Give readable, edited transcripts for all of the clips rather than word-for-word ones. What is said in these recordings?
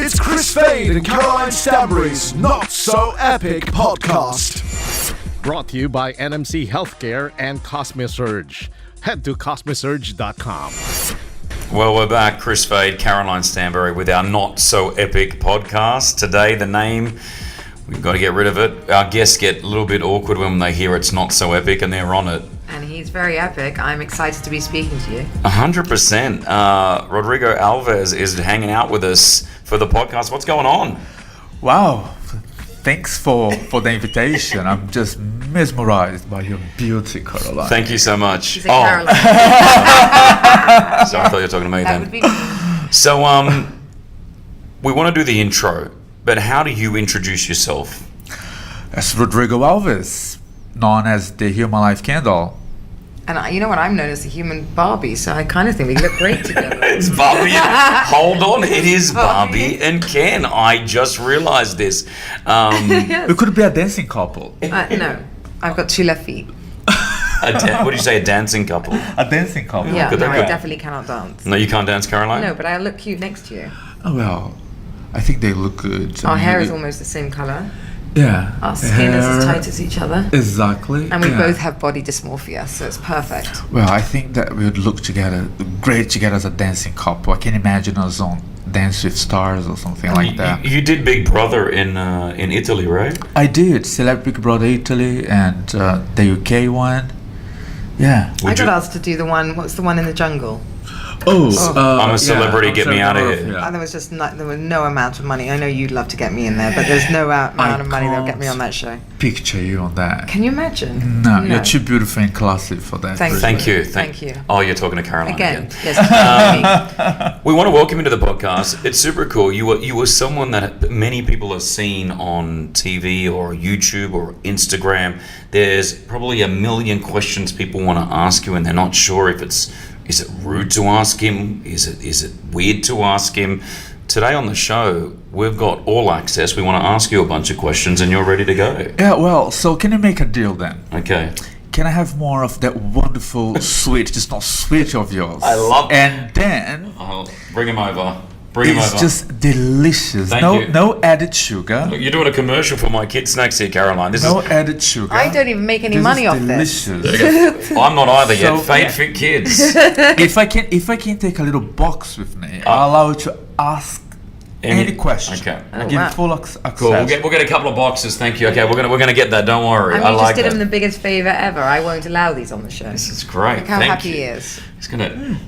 It's Kris and Caroline Stanbury's Not So Epic podcast. Brought to you by NMC Healthcare and Cosmesurge. Head to cosmesurge.com. Well, we're back, Kris Fade, Caroline Stanbury, with our Not So Epic podcast. Today, the name, we've got to get rid of it. Our guests get a little bit awkward when they hear it's not so epic and they're on it. And he's very epic. I'm excited to be speaking to you. 100%. Rodrigo Alves is hanging out with us for the podcast. What's going on? Wow. Thanks for the invitation. I'm just mesmerized by your beauty, Caroline. Thank you so much. She's a Caroline. So I thought you were talking to me That then. would be me. So, we want to do the intro, but how do you introduce yourself? As Rodrigo Alves, known as the Human Life Candle. And you know what? I'm known as the human Barbie, so I kind of think we look great together. It's Barbie. Hold on, it is Barbie and Ken. I just realized this. We could be a dancing couple. No, I've got two left feet. What do you say? A dancing couple? A dancing couple. Yeah, Could no, that I go? definitely cannot dance. No, you can't dance, Caroline? No, but I look cute next to you. Oh, well, I think they look good. Our I mean, hair is almost the same colour. Yeah. Our skin is as hair- tight as each other. Exactly. And we yeah. both have body dysmorphia, so it's perfect. Well, I think that we would look together, great together as a dancing couple. I can imagine us on Dance with Stars or something like that. You did Big Brother in Italy, right? I did Celebrity Big Brother Italy and the UK one. Yeah. I got asked to do the one, what's the one in the jungle? I'm a celebrity, get me out of here. And there was just there was no amount of money. I know you'd love to get me in there, but there's no amount of money that'll get me on that show. Picture you on that. Can you imagine? No, you're too beautiful and classy for that. Thank you. Thank you. Thank you. Oh, you're talking to Caroline again. Yes. We want to welcome you to the podcast. It's super cool. You were someone that many people have seen on TV or YouTube or Instagram. There's probably a million questions people want to ask you, and they're not sure if is it rude to ask him? Is it weird to ask him? Today on the show, we've got all access. We want to ask you a bunch of questions, and you're ready to go. Yeah, well, so can you make a deal then? Okay. Can I have more of that wonderful sweet, just not sweet of yours? I love it. And then I'll bring him over. Bring him it's over. just delicious. Thank you. No added sugar. Look, you're doing a commercial for my kids snacks here, Caroline. This No is. added sugar. I don't even make any This money is off this. delicious. I'm not either yet. So- Fade fit kids. if I can take a little box with me, I'll allow you to ask any question. Okay. I Oh, give wow. full access. Cool. We'll get a couple of boxes. Thank you. Okay, we're gonna get that. Don't worry. And I you like just did that. him the biggest favour ever. I won't allow these on the show. This is great. Look how Thank happy you. he is. He's gonna.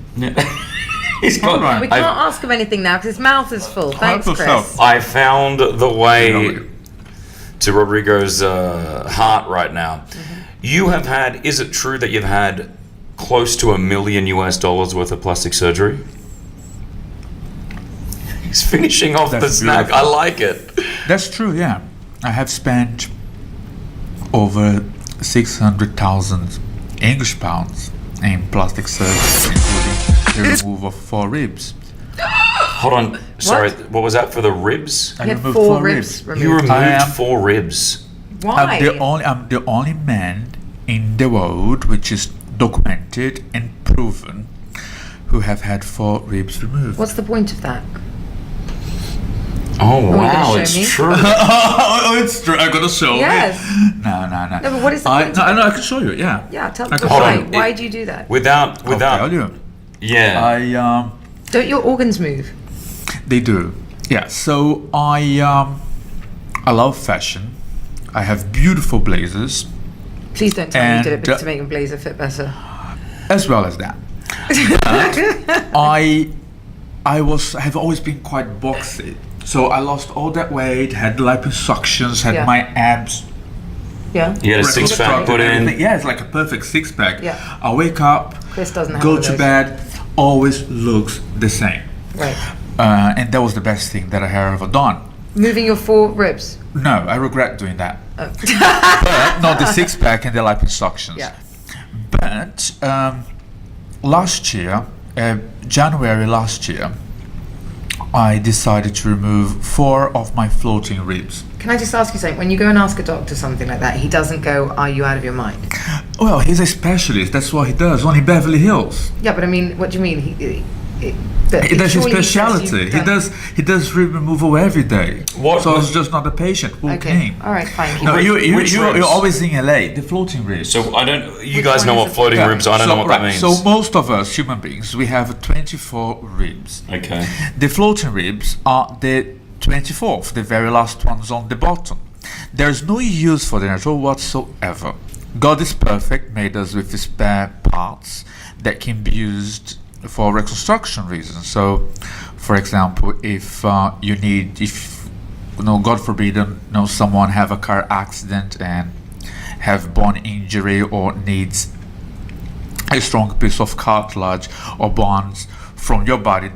He's got. Alright. We can't ask him anything now because his mouth is full. Thanks, Help Kris. yourself. I found the way to Rodrigo's heart right now. Mm-hmm. You have had. Is it true that you've had close to $1 million worth of plastic surgery? He's finishing off That's the snack. beautiful. I like it. That's true, yeah. I have spent over 600,000 English pounds in plastic surgery, including the removal of 4 ribs. Hold on. Sorry. What was that for the ribs? I He had removed 4 4 ribs You removed. I removed am- 4 ribs. Why? I'm the only man in the world which is documented and proven who have had 4 ribs removed. What's the point of that? Oh you gonna wow! show It's me? true. Oh, it's true. I gotta show Yes. No. No, but what is the point? No, I can show you. Yeah. Yeah, tell me I can Hold why. on. Why do you do that? Without. I'll tell you. Yeah. Don't your organs move? They do. Yeah. So I love fashion. I have beautiful blazers, Please don't tell me you did it And, because to make a blazer fit better. as well as that. But have always been quite boxy. So I lost all that weight, had liposuctions, had Yeah. my abs. Yeah. You had a six pack put in. Yeah, it's like a perfect 6-pack. Yeah. I wake up, Kris doesn't have go one of to those. bed, always looks the same. Right. And that was the best thing that I have ever done. Moving your 4 ribs. No, I regret doing that. But not the 6-pack and the liposuctions. Yeah. But last year, January last year, I decided to remove 4 of my floating ribs. Can I just ask you something? When you go and ask a doctor something like that, he doesn't go, "Are you out of your mind?" Well, he's a specialist. That's what he does. Only Beverly Hills. Yeah, but I mean, what do you mean? But That's his surely he says specialty. you've He does rib removal every day. What- So it's just not a patient who Okay, came. all right, fine. No, Which you're ribs? always in LA. The floating ribs. So I don't. You Which guys one know is what the floating Okay, ribs. I don't know what that means. So most of us human beings, we have 24 ribs. Okay. The floating ribs are the 24th, the very last ones on the bottom. There's no use for them at all whatsoever. God is perfect, made us with spare parts that can be used for reconstruction reasons. So, for example, if God forbid, someone have a car accident and have bone injury or needs a strong piece of cartilage or bones from your body,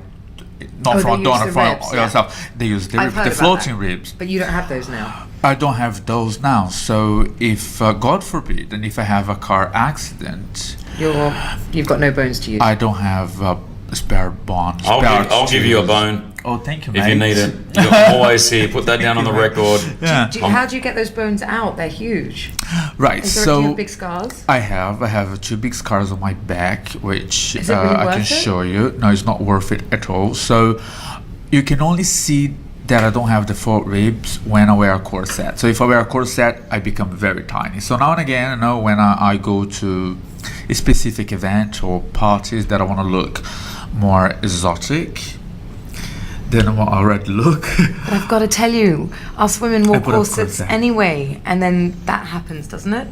not Oh, from they a donor, use the from ribs, yeah. yourself. They use I've heard the about floating that. ribs. But you don't have those now. I don't have those now. So if God forbid, and if I have a car accident, You've got no bones to use. I don't have spare bones. I'll give you a bone Oh, thank you, if mate. you need it. You're always here. Put that down on the record. Yeah. How do you get those bones out? They're huge. Right. Do you So have big scars? I have 2 big scars on my back, which Is it really I can worth it? show you. No, it's not worth it at all. So you can only see that I don't have the 4 ribs when I wear a corset. So if I wear a corset, I become very tiny. So now and again, when I go to a specific event or parties that I want to look more exotic, then I already look. But I've got to tell you, us women wore I put a corsets corset. anyway, and then that happens, doesn't it?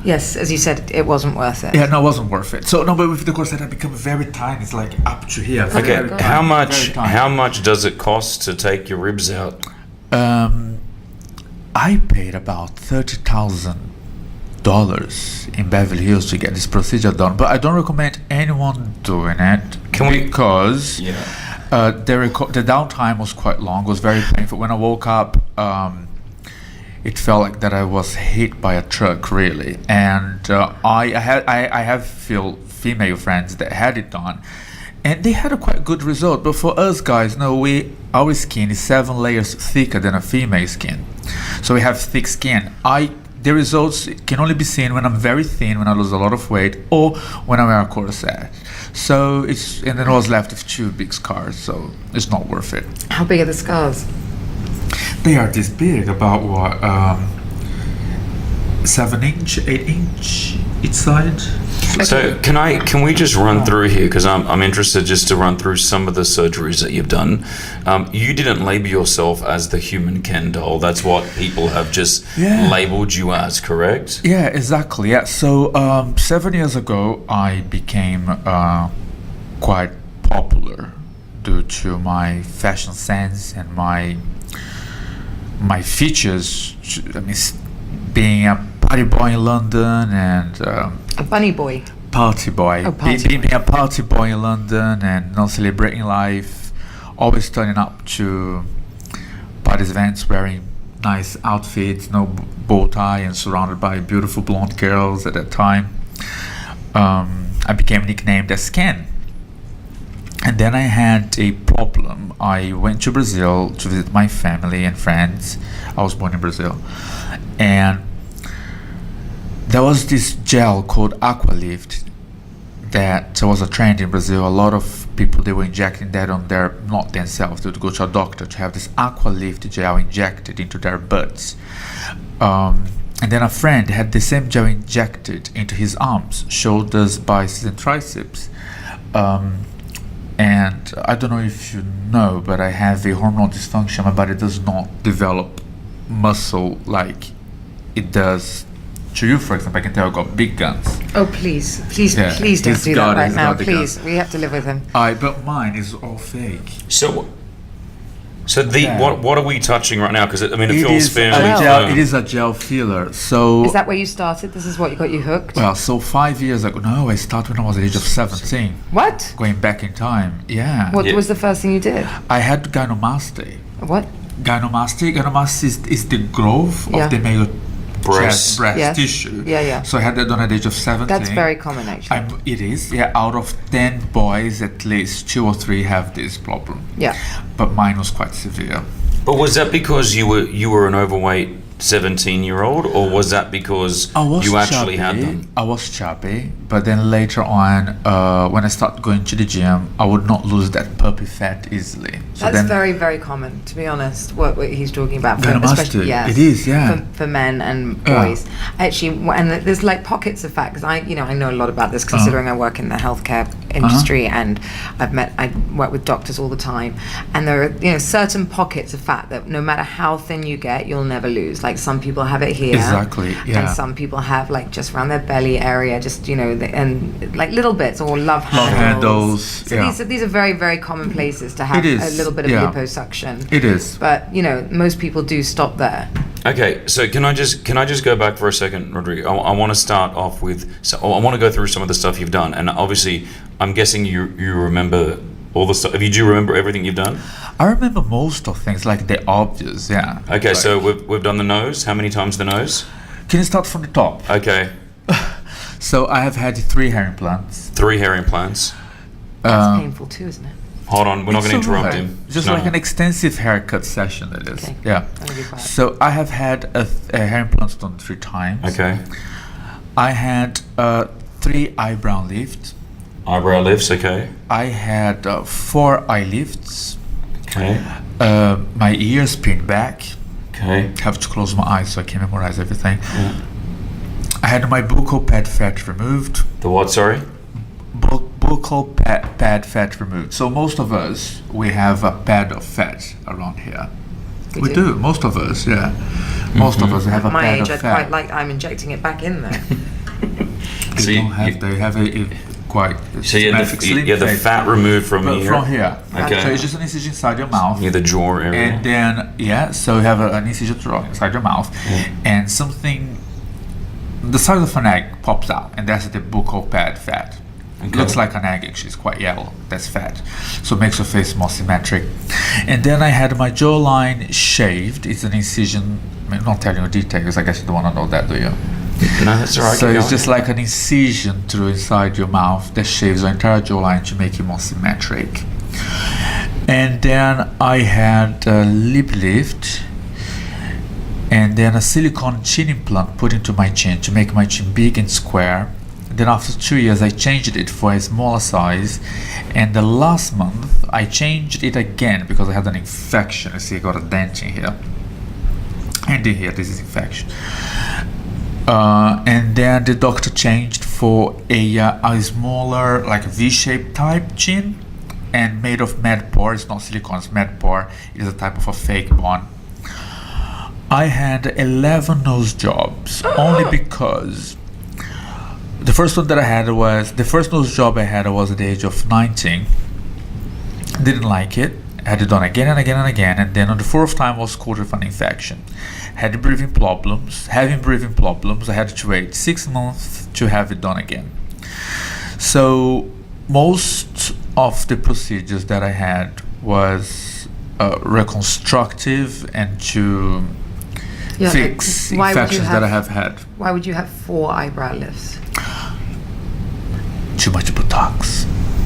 Yes, as you said, it wasn't worth it. Yeah, no, it wasn't worth it. So no, but with the corset, I become very tiny. It's like up to here. Okay. Very tiny, How very much? tiny. How much does it cost to take your ribs out? I paid about $30,000 in Beverly Hills to get this procedure done, but I don't recommend anyone doing it. Because Yeah. the downtime was quite long. It was very painful. When I woke up, it felt like that I was hit by a truck, really. And I have female friends that had it done, and they had a quite good result. But for us guys, our skin is 7 layers thicker than a female skin, so we have thick skin. The results can only be seen when I'm very thin, when I lose a lot of weight, or when I wear a corset. So and then I was left with 2 big scars, so it's not worth it. How big are the scars? They are this big, about what, 7 inch, 8 inch each side. So can we just run through here, because I'm interested just to run through some of the surgeries that you've done. You didn't label yourself as the human Ken doll. That's what people have just labeled you as, correct? Yeah, exactly. Yeah. So 7 years ago, I became quite popular due to my fashion sense and my features. I mean, being a party boy in London and A bunny boy. party boy. Oh, party Being a party boy in London and not celebrating life, always turning up to parties, events, wearing nice outfits, no bow tie, and surrounded by beautiful blonde girls at that time. I became nicknamed as Ken. And then I had a problem. I went to Brazil to visit my family and friends. I was born in Brazil. And there was this gel called Aqualift that was a trend in Brazil. A lot of people, they were injecting that on not themselves, they would go to a doctor to have this Aqualift gel injected into their butts. And then a friend had the same gel injected into his arms, shoulders, biceps, and triceps. And I don't know if you know, but I have a hormonal dysfunction. My body does not develop muscle like it does to you, for example. I can tell I've got big guns. Oh, please don't He's do got that right he's now. got the Please, gun. we have to live with him. But mine is all fake. What are we touching right now? Because it feels is fairly a gel. It is a gel filler. So Is that where you started? This is what got you hooked? well, so 5 years ago. No, I started when I was at the age of 17. What? Going back in time. Yeah. What Yeah. was the first thing you did? I had gynecomastia. What? Gynecomastia is the growth Yeah. of the male Breast. breast Yes. tissue. Yeah. So I had that done at the age of 17. That's very common, actually. It is. Yeah. Out of 10 boys, at least 2 or 3 have this problem. Yeah. But mine was quite severe. But was that because you were an overweight 17-year-old, or was that because you actually had them? I was chubby, but then later on, when I started going to the gym, I would not lose that puppy fat easily. So That's then, very, very common, to be honest, what he's talking about. Then I must do. Yes, it is, yeah. For men and boys. Actually, and there's like pockets of fat, because I know a lot about this, considering I work in the healthcare industry, and I work with doctors all the time, and there are certain pockets of fat that no matter how thin you get, you'll never lose. Like some people have it here, Exactly, yeah. and some people have like just around their belly area, just and like little bits, or love handles. So yeah. these are very, very common places to have a little bit of liposuction. It is, but most people do stop there. Okay, so can I just go back for a second, Rodrigo? I want to start off with. So I want to go through some of the stuff you've done, and obviously, I'm guessing you remember all the stuff. Do you remember everything you've done? I remember most of things, like the obvious, yeah. Okay, so we've done the nose. How many times the nose? Can you start from the top? Okay. So I have had 3 hair implants. 3 hair implants. That's painful too, isn't it? Hold on, we're not going to interrupt him. Just No. like an extensive haircut session, it is. Okay. Yeah. That'll be quiet. So I have had a hair implants done 3 times. Okay. I had 3 eyebrow lifts. Eyebrow lifts. Okay. I had 4 eye lifts. Okay. My ears pinned back. Okay. Have to close my eyes so I can memorize everything. Yeah. I had my buccal pad fat removed. The what? Sorry. Buccal pad fat removed. So most of us, we have a pad of fat around here. We do. Most of us, yeah. Most of us have a At my pad age, of I'd fat. quite like. I'm injecting it back in there. They don't have. They have a quite. So you had the fat removed from But here. from here. Okay. So it's just an incision inside your mouth. Near the jaw area. And then so you have an incision inside your mouth, and something, the size of an egg pops out, and that's the buccal pad fat. It looks like an egg, actually. It's quite yellow. That's fat. So it makes your face more symmetric. And then I had my jawline shaved. It's an incision. I'm not telling you details. I guess you don't want to know that, do you? No, that's all right. So keep it's going. just like an incision through inside your mouth that shaves your entire jawline to make it more symmetric. And then I had a lip lift, and then a silicone chin implant put into my chin to make my chin big and square. Then after 2 years I changed it for a smaller size, and the last month I changed it again because I had an infection. You see, I got a dent in here, and in here this is infection. And then the doctor changed for a smaller, like a V-shaped type chin, and made of Medpore. It's not silicone, it's Medpore. It is a type of a fake one. I had 11 nose jobs only because the first one that I had was the first nose job I had was at the age of 19. Didn't like it. Had it done again and again and again, and then on the 4th time was caught with an infection. Having breathing problems. I had to wait 6 months to have it done again. So most of the procedures that I had was reconstructive and to fix infections that I have had. Why would you have 4 eyebrow lifts? Too much Botox.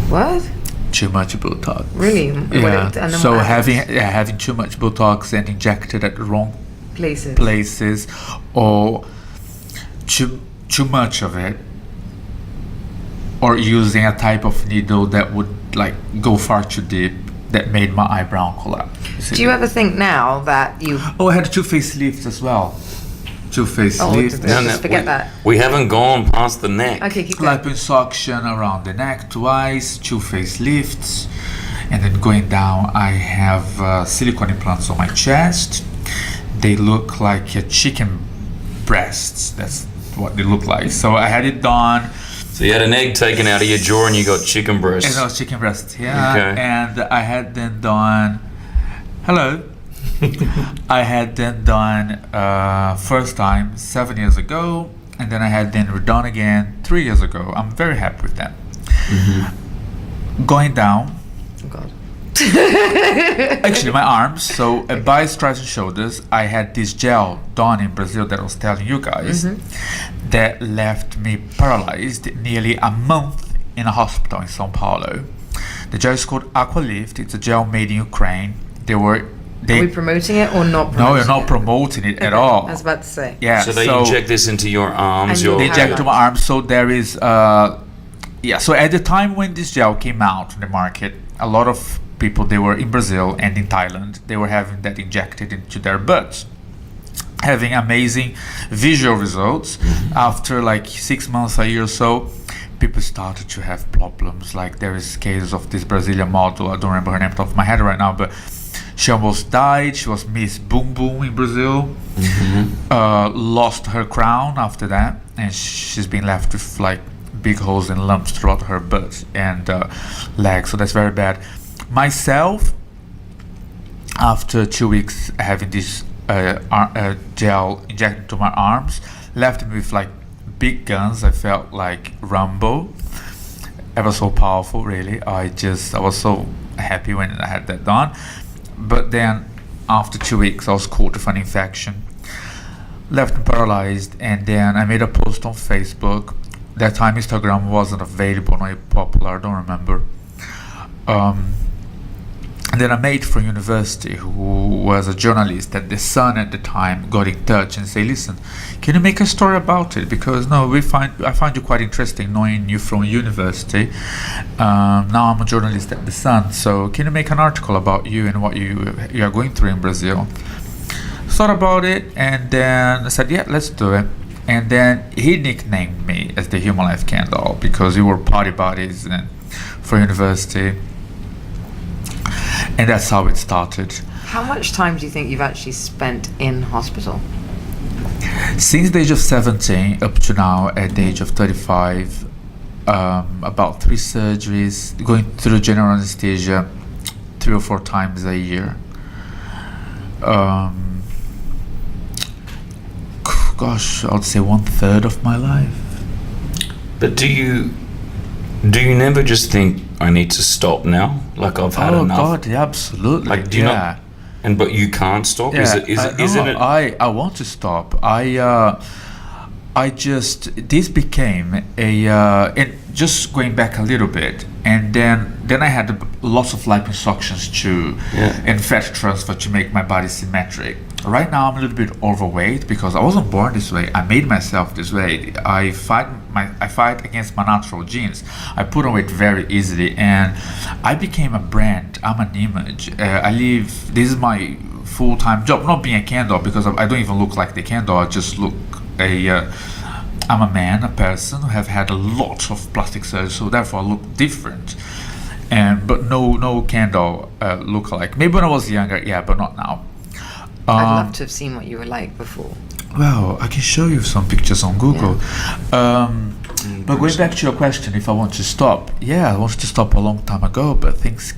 What? Too much Botox. Really? Yeah. And then So what happens? having too much Botox and injected at the wrong places, or too much of it, or using a type of needle that would like go far too deep, that made my eyebrow collapse. Do you ever think now that you? Oh, I had 2 facelifts as well. 2 facelifts. Just forget that. We haven't gone past the neck. Okay, keep going. Liposuction around the neck twice, 2 facelifts, and then going down, I have silicone implants on my chest. They look like chicken breasts. That's what they look like. So I had it done. So you had an egg taken out of your jaw and you got chicken breast. And those chicken breasts, yeah. Okay. And I had then done. Hello. I had then done first time 7 years ago, and then I had then redone again 3 years ago. I'm very happy with that. Going down. Oh God. Actually, my arms. So by strides and shoulders, I had this gel done in Brazil that I was telling you guys that left me paralyzed nearly a month in a hospital in São Paulo. The gel is called Aqualift. It's a gel made in Ukraine. Are we promoting it or not? No, you're not it? promoting it at all. I was about to say. Yeah. So they inject this into your arms. And They How inject much? to my arm. So there is, So at the time when this gel came out in the market, a lot of people, they were in Brazil and in Thailand, they were having that injected into their butts, having amazing visual results. After like 6 months, a year or so, people started to have problems. Like there is cases of this Brazilian model, I don't remember her name off the top of my head right now, but she almost died. She was Miss Boom Boom in Brazil. Lost her crown after that, and she's been left with like big holes and lumps throughout her butt and legs. So that's very bad. Myself, after 2 weeks having this gel injected into my arms, left me with like big guns. I felt like Rambo. Ever so powerful, really. I was so happy when I had that done. But then after 2 weeks, I was caught with an infection, left me paralyzed, and then I made a post on Facebook. That time Instagram wasn't available, not popular, I don't remember. And then a mate from university who was a journalist at The Sun at the time got in touch and said, listen, can you make a story about it? Because I find you quite interesting knowing you from university. Now I'm a journalist at The Sun, so can you make an article about you and what you are going through in Brazil? Thought about it and then I said, yeah, let's do it. And then he nicknamed me as the Human Life Candle because we were party buddies and for university. And that's how it started. How much time do you think you've actually spent in hospital? Since the age of 17 up to now, at the age of 35, about 3 surgeries, going through general anesthesia 3 or 4 times a year. Gosh, I would say 1/3 of my life. But do you never just think I need to stop now? Like I've had enough. Oh God, yeah, absolutely. Like do you not? But you can't stop. Isn't it? I want to stop. This became and just going back a little bit, and then I had lots of liposuctions and fat transfer to make my body symmetric. Right now I'm a little bit overweight because I wasn't born this way. I made myself this way. I fight against my natural genes. I put on weight very easily, and I became a brand. I'm an image. This is my full-time job. Not being a candle because I don't even look like the candle. I just look I'm a man, a person who have had a lot of plastic surgery, so therefore I look different. But no candle look alike. Maybe when I was younger, yeah, but not now. I'd love to have seen what you were like before. Well, I can show you some pictures on Google. But going back to your question, if I want to stop, I wanted to stop a long time ago, but things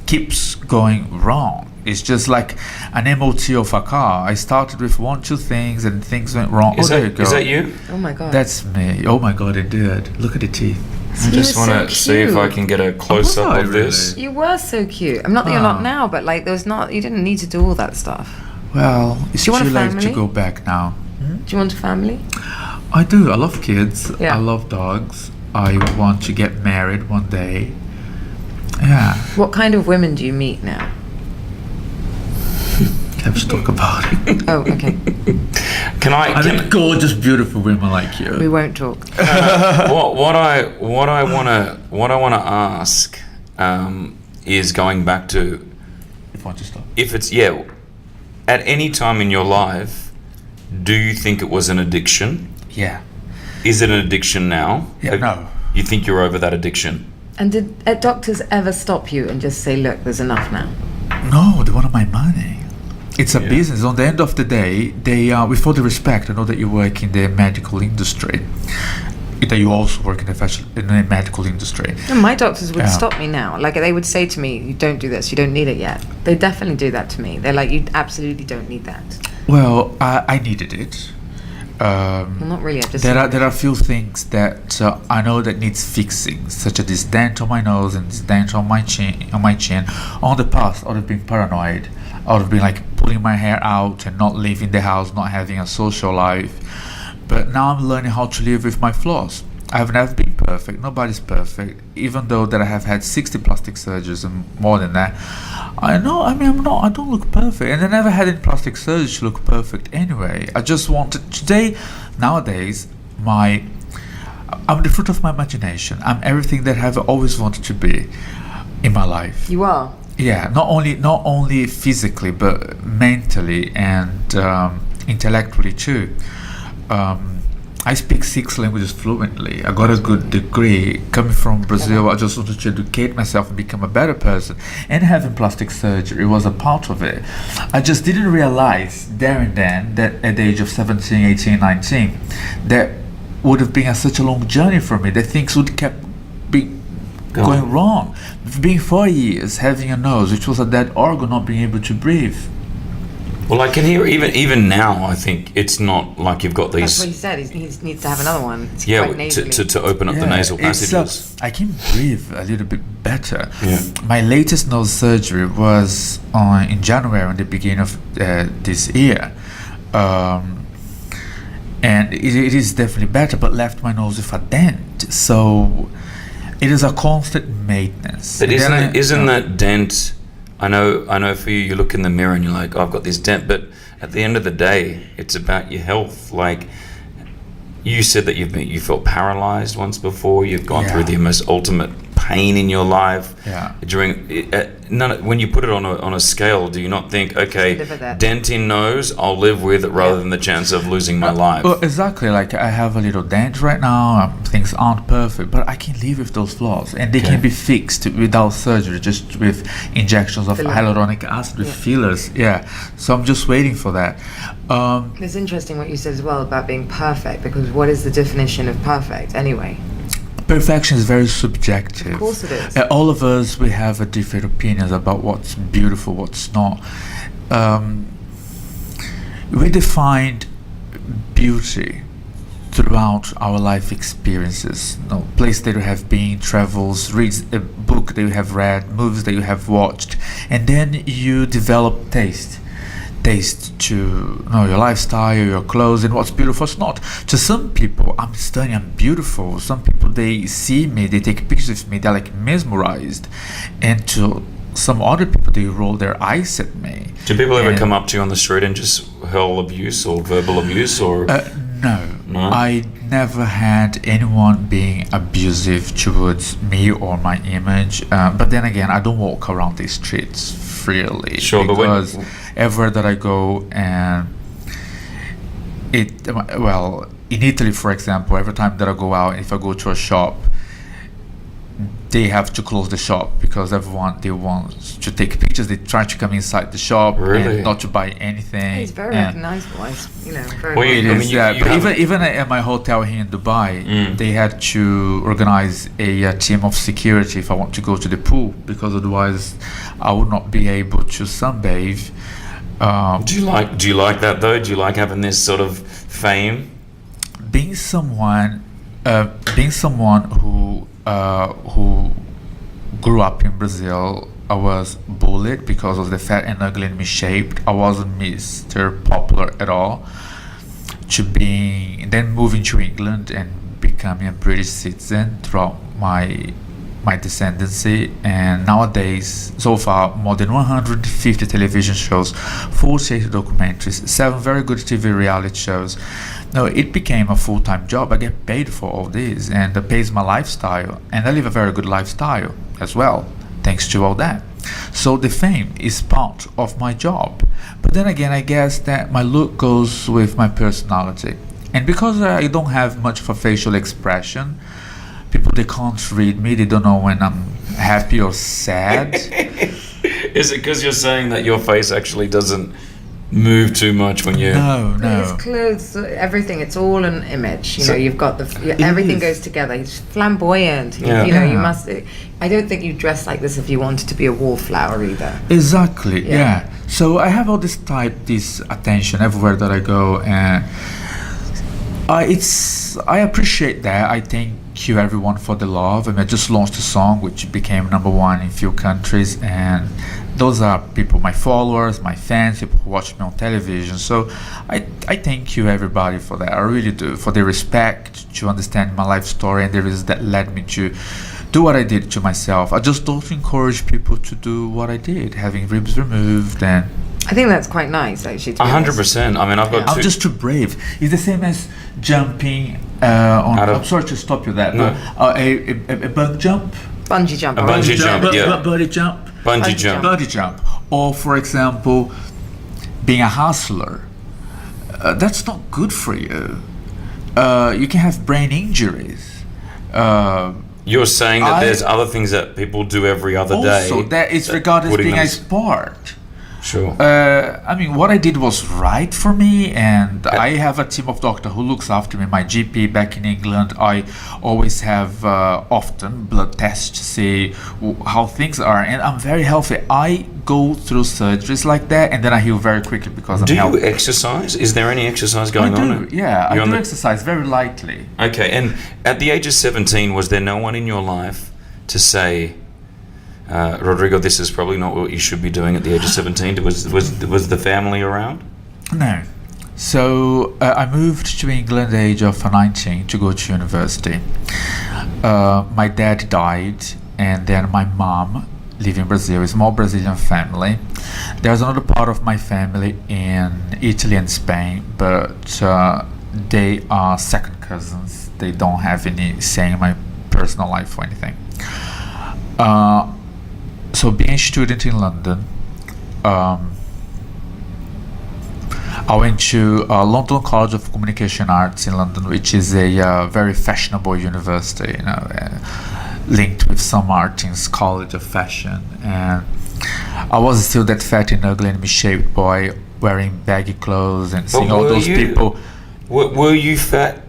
keeps going wrong. It's just like an MOT of a car. I started with 1-2 things and things went wrong. There you go. Is that you? Oh my God. That's me. Oh my God, it did. Look at the teeth. I just want to see if I can get a close up of this. You were so cute. I'm not that you're not now, but like you didn't need to do all that stuff. Well, it's too late family? to go back now. Do you want a family? I do. I love kids. Yeah. I love dogs. I want to get married one day. Yeah. What kind of women do you meet now? Let's talk about it. Oh, okay. I mean, gorgeous, beautiful women like you. We won't talk. what I wanna ask is going back to If I want to stop. if it's at any time in your life, do you think it was an addiction? Yeah. Is it an addiction now? Yeah. No. You think you're over that addiction? And did doctors ever stop you and just say, look, there's enough now? No, they wanted my money. It's a business. On the end of the day, they with all the respect, I know that you work in the medical industry. That you also work in the medical industry. And my doctors would stop me now. Like they would say to me, you don't do this, you don't need it yet. They definitely do that to me. They're like, you absolutely don't need that. Well, I needed it. Well, not really. There are a few things that I know that needs fixing, such as this dent on my nose and this dent on my chin. On the past, I would have been paranoid. I would have been like pulling my hair out and not leaving the house, not having a social life. But now I'm learning how to live with my flaws. I have never been perfect. Nobody's perfect. Even though that I have had 60 plastic surgeries and more than that, I know. I mean, I don't look perfect, and I never had any plastic surgery to look perfect anyway. I just wanted nowadays, I'm the fruit of my imagination. I'm everything that I've always wanted to be in my life. You are. Yeah, not only physically, but mentally and intellectually too. I speak 6 languages fluently. I got a good degree. Coming from Brazil, I just wanted to educate myself and become a better person. And having plastic surgery was a part of it. I just didn't realize there and then that at the age of 17, 18, 19, that would have been such a long journey for me, that things would kept going wrong. Being 4 years, having a nose, which was a dead organ, not being able to breathe. Well, I can hear even now. I think it's not like you've got That's these. what he said. He needs to have another one. It's Yeah, quite nasally. to open up the nasal passages. I can breathe a little bit better. Yeah. My latest nose surgery was in January, in the beginning of this year. And it is definitely better, but left my nose with a dent. So it is a constant maintenance. But isn't that dent? I know. For you, you look in the mirror and you're like, oh, I've got this dent. But at the end of the day, it's about your health. Like you said that you felt paralyzed once before. You've gone through the most ultimate pain in your life. Yeah. When you put it on a scale, do you not think, okay, dent in nose, I'll live with it rather than the chance of losing my life? Well, exactly. Like I have a little dent right now. Things aren't perfect, but I can live with those flaws, and they can be fixed without surgery, just with injections of hyaluronic acid with fillers. Yeah. So I'm just waiting for that. It's interesting what you said as well about being perfect, because what is the definition of perfect anyway? Perfection is very subjective. Of course it is. All of us, we have a different opinions about what's beautiful, what's not. We defined beauty throughout our life experiences. Place that you have been, travels, reads a book that you have read, movies that you have watched, and then you develop taste to your lifestyle, your clothes, and what's beautiful, what's not. To some people, I'm stunning, I'm beautiful. Some people, they see me, they take pictures of me, they're like mesmerized. And to some other people, they roll their eyes at me. Do people ever come up to you on the street and just hurl abuse or verbal abuse? Or No. I never had anyone being abusive towards me or my image. But then again, I don't walk around the streets freely. Sure, because everywhere that I go, and in Italy, for example, every time that I go out, if I go to a shop, they have to close the shop because everyone, they want to take pictures. They try to come inside the shop and not to buy anything. He's very recognizable. Very. Well, It is, but even at my hotel here in Dubai, they had to organize a team of security if I want to go to the pool, because otherwise I would not be able to sunbathe. Do you like that though? Do you like having this sort of fame? Being someone who grew up in Brazil, I was bullied because of the fat and ugly and misshaped. I wasn't Mr. Popular at all. Then moving to England and becoming a British citizen throughout my descendancy, and nowadays, so far, more than 150 television shows, 48 documentaries, 7 very good TV reality shows. No, it became a full-time job. I get paid for all this, and it pays my lifestyle, and I live a very good lifestyle as well, thanks to all that. So the fame is part of my job. But then again, I guess that my look goes with my personality. And because I don't have much of a facial expression, people, they can't read me. They don't know when I'm happy or sad. Is it because you're saying that your face actually doesn't move too much when you... No. His clothes, everything, it's all an image. You've got everything goes together. He's flamboyant. You must... I don't think you dress like this if you wanted to be a wallflower either. Exactly, yeah. So I have all this attention everywhere that I go, and I appreciate that. I thank you everyone for the love. I just launched a song which became #1 in few countries, and those are people, my followers, my fans, people who watch me on television. So I thank you everybody for that. I really do, for the respect, to understand my life story and the reasons that led me to do what I did to myself. I just don't encourage people to do what I did, having ribs removed. And I think that's quite nice, actually. To be honest. 100%. I mean, I've got I'm two. just too brave. It's the same as jumping on. Out of- I'm sorry to stop you there, No. but a bungee jump. Bungee jump. A bungee jump, yeah. Bungee jump. Bungee jump. Bungee jump. Or, for example, being a hustler. That's not good for you. You can have brain injuries. You're saying that I- there's other things that people do every other day. Also, that is that regarded as putting being them- a sport. Sure. I mean, what I did was right for me, and I have a team of doctors who looks after me. My GP back in England, I always have often blood tests to see how things are, and I'm very healthy. I go through surgeries like that, and then I heal very quickly because I'm Do you healthy. exercise? Is there any exercise going I do, on? yeah. You're I on do the- exercise very lightly. Okay, and at the age of 17, was there no one in your life to say, Rodrigo, this is probably not what you should be doing at the age of 17? Was the family around? No. So I moved to England at the age of 19 to go to university. My dad died, and then my mom lived in Brazil, a small Brazilian family. There's another part of my family in Italy and Spain, but they are second cousins. They don't have any say in my personal life or anything. So being a student in London, I went to London College of Communication Arts in London, which is a very fashionable university, you know, linked with St. Martin's College of Fashion. And I was still that fat and ugly and misshaped boy wearing baggy clothes and seeing all were those you- people. Were you fat?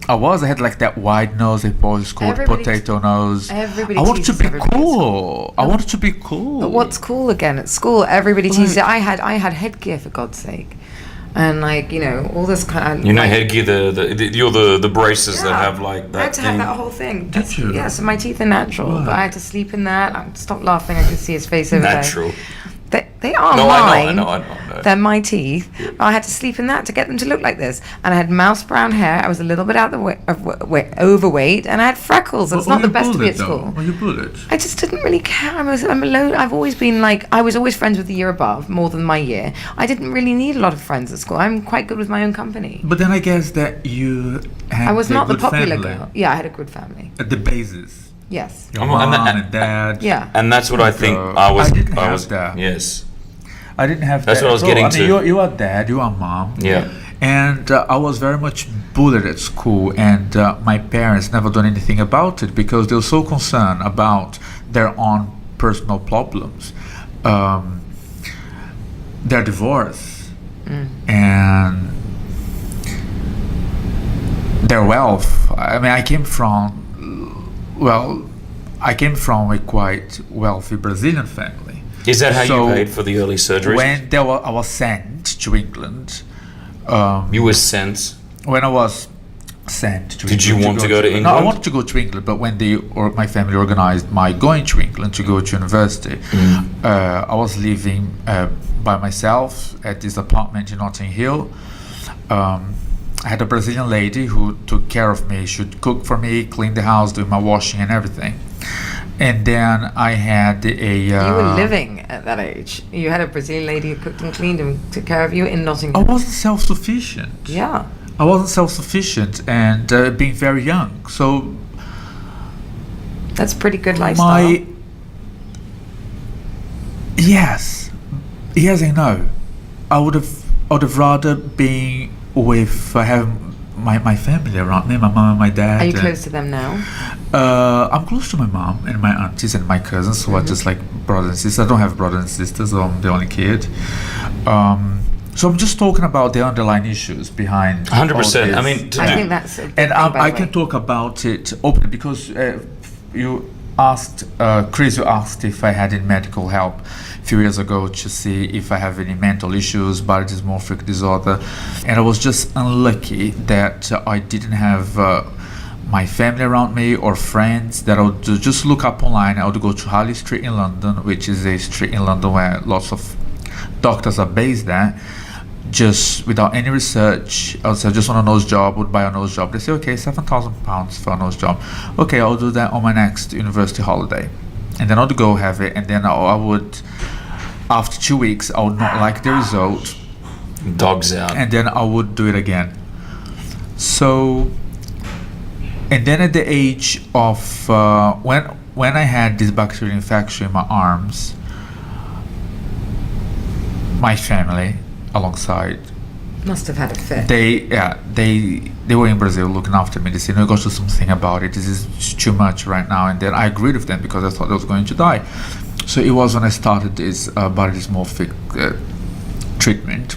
I had like that wide nose, they always called Everybody- potato nose. everybody I wanted to teases be everybody at cool. I wanted to be cool. But what's cool again at school? Everybody teases it. I had headgear, for God's sake, and like, you know, all this kind of, You know, like, headgear, you're the braces that yeah, have like I had that to thing. have that whole thing. Did you? Yeah, so my teeth are natural, Right. but I had to sleep in that. Stop laughing, I can see his face over Natural. there. They are No, mine. I know. They're my teeth. I had to sleep in that to get them to look like this. And I had mouse brown hair. I was a little bit out the way, overweight, and I had freckles. It's not the best to be at school. Were you bullied? I just didn't really care. I'm alone. I've always been like, I was always friends with the year above, more than my year. I didn't really need a lot of friends at school. I'm quite good with my own company. But then I guess that you had I was a not the good popular family girl. Yeah, I had a good family. at the basis. Yes. Your And mom that- and dad. Yeah. And that's what I think So, I was. I didn't have was. that. Yes. I didn't have That's that. what I was at all. getting I mean, to. you are dad, you are mom. Yeah. And I was very much bullied at school, and my parents never done anything about it because they were so concerned about their own personal problems. Their divorce and their wealth. I mean, I came from a quite wealthy Brazilian family. Is that how So, you paid for the early surgeries? When I was sent to England, You were sent. when I was sent to Did England you want to go to No, I England? wanted to go to England, but when my family organized my going to England to go to university, I was living by myself at this apartment in Notting Hill. I had a Brazilian lady who took care of me. She would cook for me, clean the house, do my washing and everything. And then I had You were living at that age. You had a Brazilian lady who cooked and cleaned and took care of you in I Nottingham. wasn't self-sufficient. Yeah. I wasn't self-sufficient and being very young. So That's a pretty good lifestyle. Yes and no. I would have rather been with have my family around me, my mom and my dad. Are you and- close to them now? I'm close to my mom and my aunties and my cousins who are just like brothers and sisters. I don't have brothers and sisters, so I'm the only kid. So I'm just talking about the underlying issues behind 100%. all I this. mean, to I do- think that's a big And thing, by I the can way. talk about it openly because you asked, Kris, you asked if I had any medical help a few years ago to see if I have any mental issues, body dysmorphic disorder. And I was just unlucky that I didn't have my family around me or friends that I would just look up online. I would go to Harley Street in London, which is a street in London where lots of doctors are based there. just without any research. I would say, I just want a nose job, would buy a nose job. They say, okay, £7,000 for a nose job. Okay, I'll do that on my next university holiday. And then I'd go have it, and then I would, after 2 weeks, I would not like the result. Dogs out. And then I would do it again. So, and then at the age of, when I had this bacterial infection in my arms, my family, alongside, Must have had a fit. they were in Brazil looking after me. They said, "No, you got to do something about it. This is too much right now." And then I agreed with them because I thought I was going to die. So it was when I started this body dysmorphic treatment.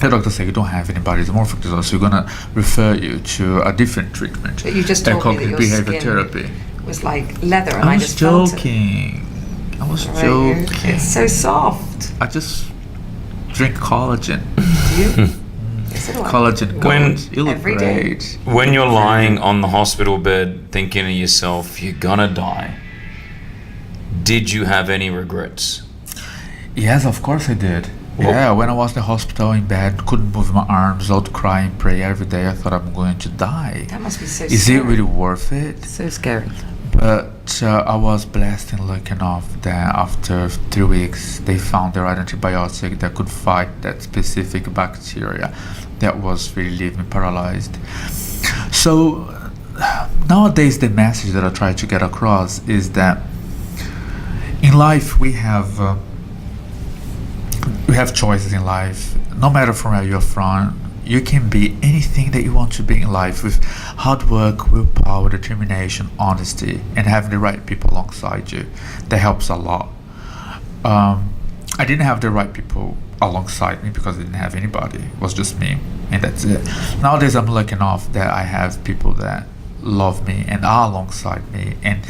The doctor said, "You don't have any body dysmorphic disorder, so we're gonna refer you to a different treatment." But you just told me that your behavior skin therapy. was like leather, and I I was just felt it. joking. I was Right, joking. it's so soft. I just drink collagen. Do you? Yes, it was. Collagen When- gold. You look Every day. great. When you're lying on the hospital bed thinking to yourself, you're gonna die, did you have any regrets? Yes, of course I did. Well- Yeah, when I was in the hospital in bed, couldn't move my arms, I would cry and pray every day. I thought I'm going to die. That must be so Is scary. it really worth it? So scary. But I was blessed and lucky enough that after 3 weeks they found the right antibiotic that could fight that specific bacteria that was really leaving me paralyzed. So nowadays the message that I try to get across is that in life we have choices in life. No matter from where you're from, you can be anything that you want to be in life with hard work, willpower, determination, honesty, and having the right people alongside you. That helps a lot. I didn't have the right people alongside me because I didn't have anybody. It was just me, and that's it. Nowadays I'm lucky enough that I have people that love me and are alongside me and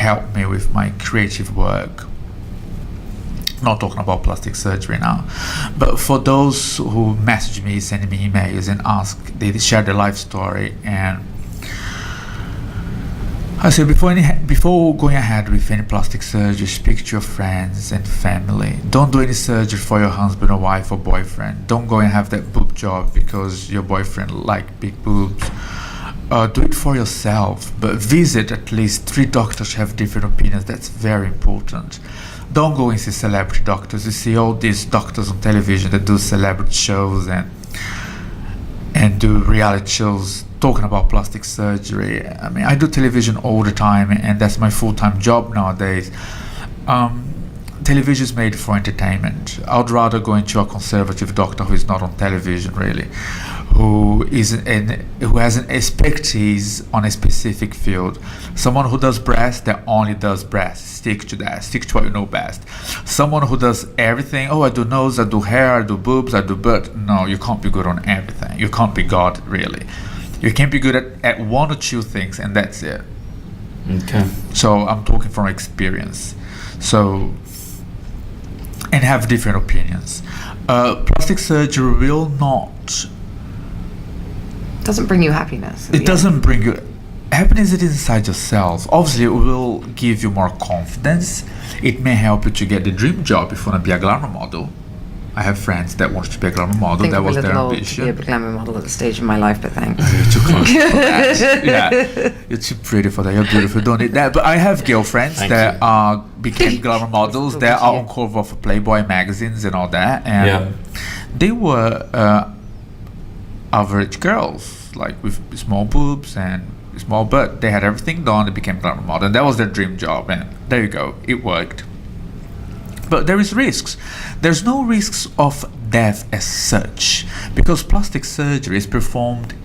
help me with my creative work. Not talking about plastic surgery now, but for those who message me, send me emails and they share their life story, and I say before going ahead with any plastic surgery, speak to your friends and family. Don't do any surgery for your husband or wife or boyfriend. Don't go and have that boob job because your boyfriend like big boobs. Do it for yourself, but visit at least 3 doctors who have different opinions. That's very important. Don't go and see celebrity doctors. You see all these doctors on television that do celebrity shows and do reality shows talking about plastic surgery. I mean, I do television all the time, and that's my full-time job nowadays. Television is made for entertainment. I'd rather go into a conservative doctor who is not on television, really, who has an expertise on a specific field. Someone who does breast, that only does breast. Stick to that. Stick to what you know best. Someone who does everything. Oh, I do nose, I do hair, I do boobs, I do butt. No, you can't be good on everything. You can't be God, really. You can be good at 1 or 2 things, and that's it. Okay. So I'm talking from experience. So, and have different opinions. Plastic surgery will not. Doesn't bring you happiness. It doesn't bring you happiness. It is inside yourself. Obviously, it will give you more confidence. It may help you to get the dream job if you want to be a glamour model. I have friends that want to be a glamour I model. think That I'm a was their little old to ambition. be a glamour model at the stage in my life, but thanks. You're too close for that. Yeah, you're too pretty for that. You're beautiful. Don't need that. But I have girlfriends Thank that you. became glamour models. Look That at are you. on cover of Playboy magazines and all that. And Yeah. they were average girls, like with small boobs and small butt. They had everything done. They became glamour model, and that was their dream job. And there you go. It worked. But there is risks. There's no risks of death as such because plastic surgery is performed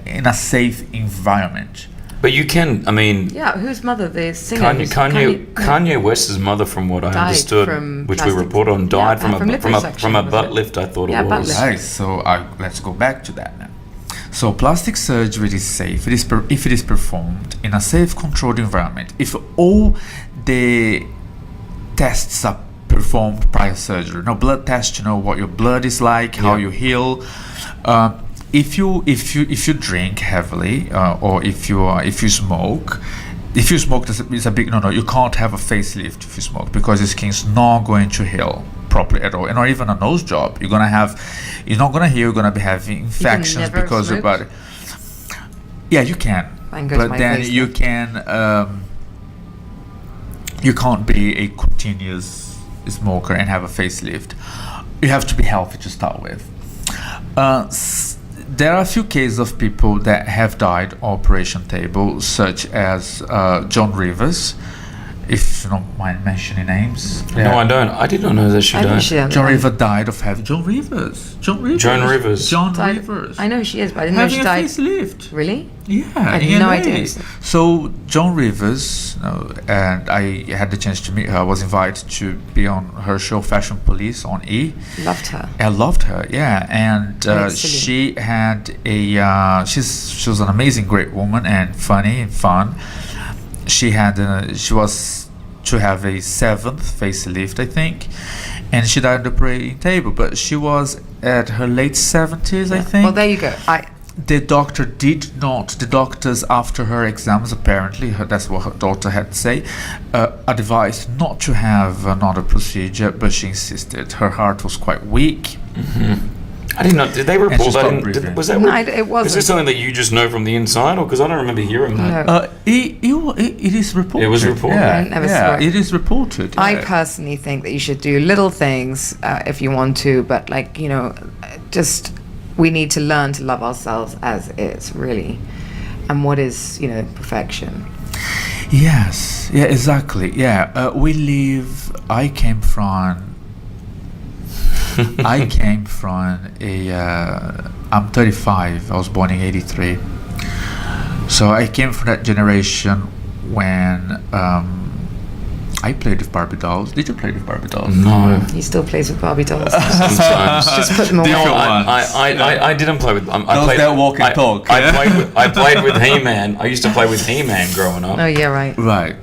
in a safe environment. But you can, I mean, Yeah, whose mother? The singer. Kanye West's mother, from what I Died understood, from which we plastic- report on, died yeah, from liposuction, from a wasn't butt it? lift. I thought Yeah, it butt was. lift. Right, so let's go back to that now. So plastic surgery is safe. If it is performed in a safe, controlled environment. If all the tests are performed prior surgery, no blood test to know what your blood is like, how Yeah. you heal. If you drink heavily, or if you smoke. If you smoke, it's a big no. You can't have a facelift if you smoke because your skin's not going to heal properly at all, and or even a nose job. You're not gonna hear you're gonna be having infections never because your smoke? body. Yeah, you can, And go to but my then face you then. can. You can't be a continuous smoker and have a facelift. You have to be healthy to start with. There are a few cases of people that have died on operation table, such as John Rivers, if you don't mind mentioning names. No, I don't. I did not know that she I think died. she had John one. Rivers died of having Joan Rivers. Joan Rivers. John Died- Rivers. I know she is, but I didn't know Having she a died. facelift. Really? Yeah, I had in no LA. idea. So Joan Rivers, and I had the chance to meet her. I was invited to be on her show Fashion Police on E. Loved her. I loved her, yeah, and Very silly. she had a she was an amazing, great woman and funny and fun. She was to have a 7th facelift, I think, and she died on the operating table. But she was at her late 70s, I think. Well, there you go. The doctors after her exams, apparently, that's what her daughter had to say, advised not to have another procedure, but she insisted. Her heart was quite weak. I didn't know. Did they she report that? stopped breathing. Was that? No, it wasn't. Is this something that you just know from the inside, or because I don't remember hearing that? No. It is reported. It was reported? Yeah, I never yeah, saw it. it is reported. I yeah. personally think that you should do little things if you want to, but just we need to learn to love ourselves as is, really. And what is, perfection? Yes, yeah, exactly. Yeah, I came from I'm 35. I was born in '83. So I came from that generation when I played with Barbie dolls. Did you play with Barbie dolls? No. He still plays with Barbie dolls. Sometimes. Just put them away. No, ones. I didn't play with. I Those played, that walk and talk, I yeah? played with He-Man. I used to play with He-Man growing up. Oh, yeah, right. Right.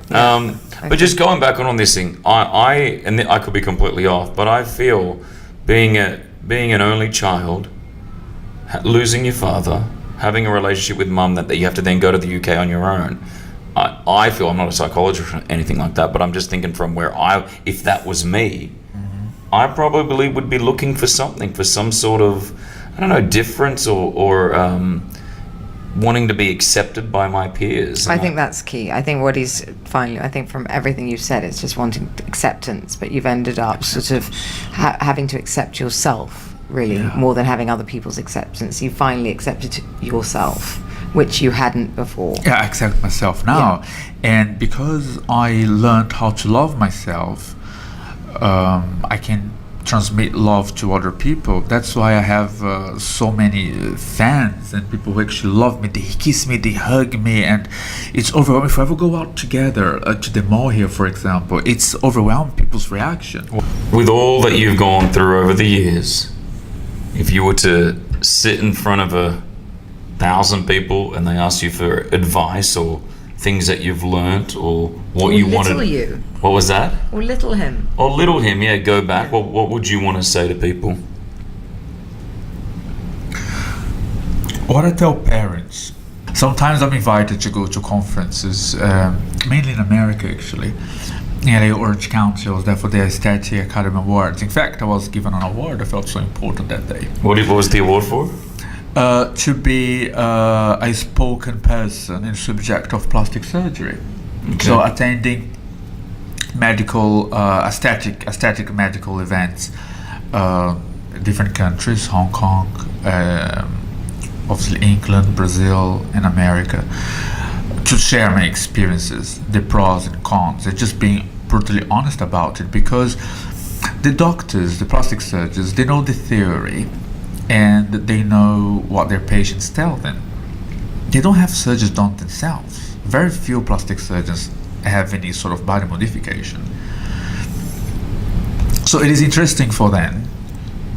But just going back on this thing, I could be completely off, but I feel being an only child, losing your father, having a relationship with mum that you have to then go to the UK on your own. I feel, I'm not a psychologist or anything like that, but I'm just thinking from where if that was me, I probably would be looking for some sort of, I don't know, difference or wanting to be accepted by my peers. I think that's key. I think what he's finally, I think from everything you've said, it's just wanting acceptance, but you've ended up sort of having to accept yourself, really, more than having other people's acceptance. You finally accepted yourself, which you hadn't before. Yeah, I accept myself now. And because I learned how to love myself, I can transmit love to other people. That's why I have so many fans and people who actually love me. They kiss me, they hug me, and it's overwhelming. If we ever go out together to the mall here, for example, it's overwhelming people's reaction. With all that you've gone through over the years, if you were to sit in front of 1,000 people and they ask you for advice or things that you've learnt or what you wanted. Little you. What was that? Or little him. Or little him, yeah, go back. What would you want to say to people? What I tell parents, sometimes I'm invited to go to conferences, mainly in America actually. In LA Orange County, I was there for the Aesthetic Academy Awards. In fact, I was given an award. I felt so important that day. What was the award for? To be a spoken person in the subject of plastic surgery. Okay. So attending medical, aesthetic medical events, different countries, Hong Kong, obviously England, Brazil, and America, to share my experiences, the pros and cons, and just being brutally honest about it, because the doctors, the plastic surgeons, they know the theory and they know what their patients tell them. They don't have surgeries done themselves. Very few plastic surgeons have any sort of body modification. So it is interesting for them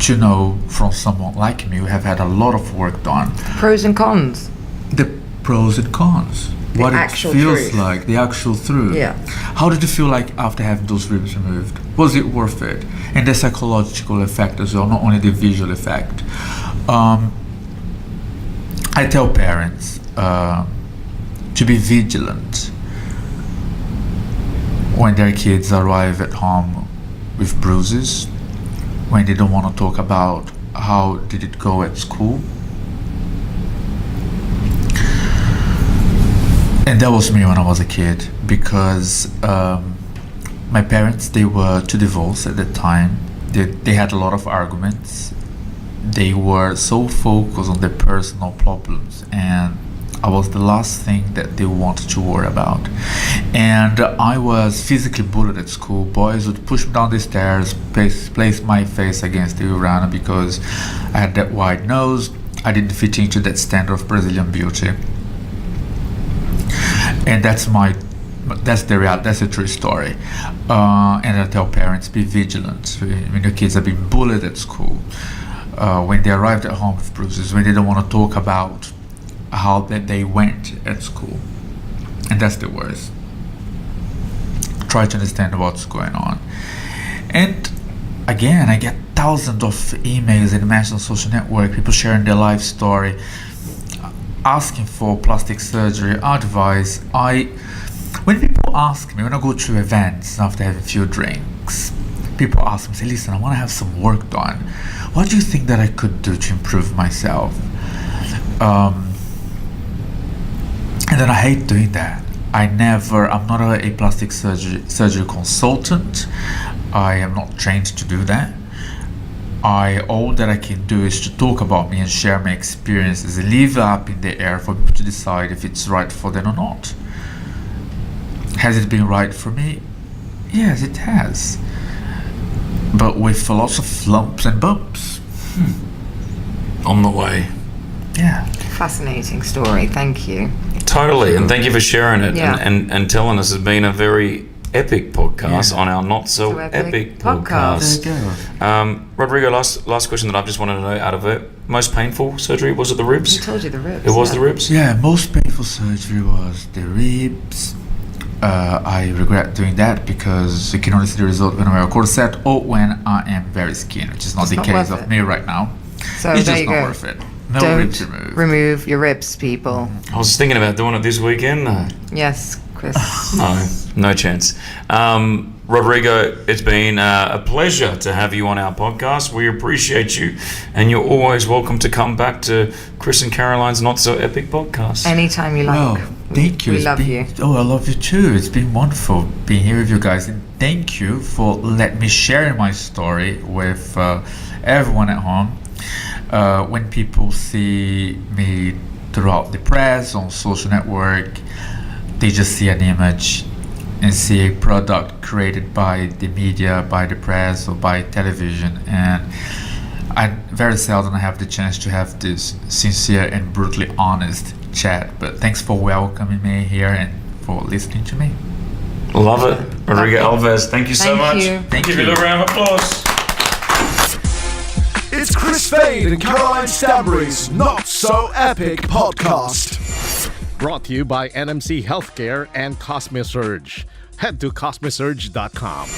to know from someone like me who have had a lot of work done, Pros and cons. the pros and cons, what it actual feels truth. like, the actual truth. Yeah. How did you feel like after having those ribs removed? Was it worth it? And the psychological effect as well, not only the visual effect. I tell parents to be vigilant when their kids arrive at home with bruises, when they don't want to talk about how did it go at school. And that was me when I was a kid, because my parents, they were two divorced at the time. They had a lot of arguments. They were so focused on their personal problems, and I was the last thing that they wanted to worry about. And I was physically bullied at school. Boys would push me down the stairs, place my face against the urinal because I had that wide nose. I didn't fit into that standard of Brazilian beauty. And that's the reality. That's a true story. And I tell parents, be vigilant when your kids are being bullied at school, when they arrived at home with bruises, when they don't want to talk about how that they went at school. And that's the worst. Try to understand what's going on. And again, I get thousands of emails and messages on social network, people sharing their life story, asking for plastic surgery advice. When people ask me, when I go to events after having a few drinks, people ask me, say, listen, I want to have some work done. What do you think that I could do to improve myself? And then I hate doing that. I'm not a plastic surgery consultant. I am not trained to do that. All that I can do is to talk about me and share my experiences and leave it up in the air for people to decide if it's right for them or not. Has it been right for me? Yes, it has. But with lots of lumps and bumps. On the way. Yeah. Fascinating story. Thank you. Totally, and thank you for sharing it Yeah. and telling us. It's been a very epic podcast on our Not So Epic podcast. There you go. Rodrigo, last question that I've just wanted to know out of it. Most painful surgery, was it the I ribs? told you the ribs. It was the ribs? Yeah, most painful surgery was the ribs. I regret doing that because you can only see the result when I wear a corset or when I am very skinny, which is not the not case worth of it. me right now. So It's there just you not go. worth it. No Don't ribs removed. remove your ribs, people. I was thinking about doing it this weekend. Yes, Chris. No chance. Rodrigo, it's been a pleasure to have you on our podcast. We appreciate you, and you're always welcome to come back to Kris and Caroline's Not So Epic podcast. Anytime you like. Well, thank you. We It's love been- you. Oh, I love you too. It's been wonderful being here with you guys. And thank you for letting me share my story with everyone at home. When people see me throughout the press, on social network, they just see an image and see a product created by the media, by the press, or by television. And I very seldom have the chance to have this sincere and brutally honest chat. But thanks for welcoming me here and for listening to me. Love it. Rodrigo Alves, thank you so Thank much. you. Thank Give you. it a round of applause. It's Chris Fade and Caroline Stanbury's Not So Epic podcast. Brought to you by NMC Healthcare and Cosmesurge. Head to cosmesurge.com.